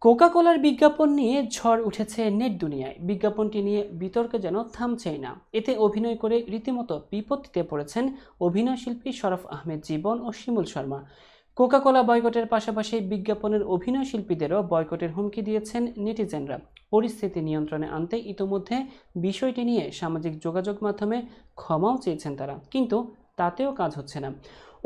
কোকা-কোলার বিজ্ঞাপন নিয়ে ঝড় উঠেছে নেট দুনিয়ায়। বিজ্ঞাপনটি নিয়ে বিতর্ক যেন থামছেই না। এতে অভিনয় করে রীতিমতো বিপত্তিতে পড়েছেন অভিনয়শিল্পী শরফ আহমেদ জীবন ও শিমুল শর্মা। কোকা-কোলা বয়কটের পাশাপাশি বিজ্ঞাপনের অভিনয় শিল্পীদেরও বয়কটের হুমকি দিয়েছেন নেটিজেনরা। পরিস্থিতি নিয়ন্ত্রণে আনতে ইতোমধ্যে বিষয়টি নিয়ে সামাজিক যোগাযোগ মাধ্যমে ক্ষমাও চেয়েছেন তারা, কিন্তু তাতেও কাজ হচ্ছে না।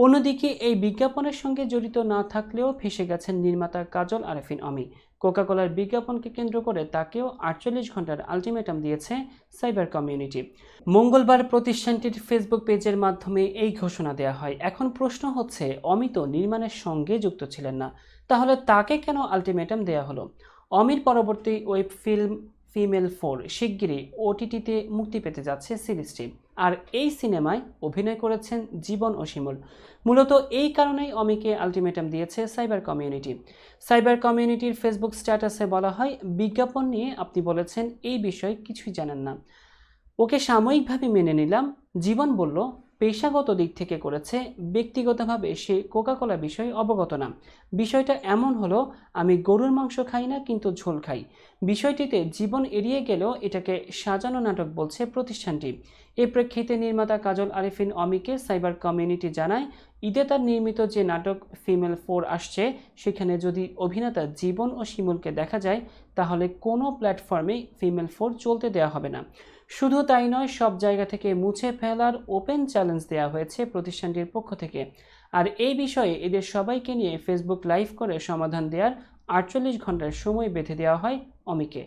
অন্যদিকে এই বিজ্ঞাপনের সঙ্গে জড়িত না থাকলেও ফেঁসে গেছেন নির্মাতা কাজল আরেফিন অমি। কোকা-কোলার বিজ্ঞাপনকে কেন্দ্র করে তাকেও ৪৮ ঘন্টার আলটিমেটাম দিয়েছে সাইবার কমিউনিটি। মঙ্গলবার প্রতিষ্ঠানটির ফেসবুক পেজের মাধ্যমে এই ঘোষণা দেওয়া হয়। এখন প্রশ্ন হচ্ছে, অমি তো নির্মাণের সঙ্গে যুক্ত ছিলেন না, তাহলে তাকে কেন আলটিমেটাম দেওয়া হলো? অমির পরবর্তী ওয়েব ফিল্ম ফিমেল 4 শিগগিরই ওটিটিতে মুক্তি পেতে যাচ্ছে সিরিজটি। আর এই সিনেমায় অভিনয় করেছেন জীবন ও শিমুল। মূলত এই কারণেই অমিকে আলটিমেটাম দিয়েছে সাইবার কমিউনিটি। সাইবার কমিউনিটির ফেসবুক স্ট্যাটাসে বলা হয়, বিজ্ঞাপন নিয়ে আপনি বলেছেন এই বিষয়ে কিছুই জানেন না, ওকে সাময়িকভাবে মেনে নিলাম। জীবন বলল, পেশাগত দিক থেকে করেছে, ব্যক্তিগতভাবে সে কোকা-কোলা বিষয়ে অবগত না। বিষয়টা এমন হলো, আমি গরুর মাংস খাই না, কিন্তু ঝোল খাই। বিষয়টিতে জীবন এড়িয়ে গেলেও এটাকে সাজানো নাটক বলছে প্রতিষ্ঠানটি। এ প্রেক্ষিতে নির্মাতা কাজল আরেফিন অমিকে সাইবার কমিউনিটি জানায়, ঈদে তার নির্মিত যে নাটক ফিমেল 4 আসছে, সেখানে যদি অভিনেতা জীবন ও শিমুলকে দেখা যায়, তাহলে কোনো প্ল্যাটফর্মে ফিমেল 4 চলতে দেওয়া হবে না। শুধু তাই নয়, সব জায়গা থেকে মুছে ফেলার ওপেন চ্যালেঞ্জ দেওয়া হয়েছে প্রতিষ্ঠানটির পক্ষ থেকে। আর এই বিষয়ে এদের সবাইকে নিয়ে ফেসবুক লাইভ করে সমাধান দেওয়ার ৪৮ ঘন্টার সময় বেঁধে দেওয়া হয় অমিকে।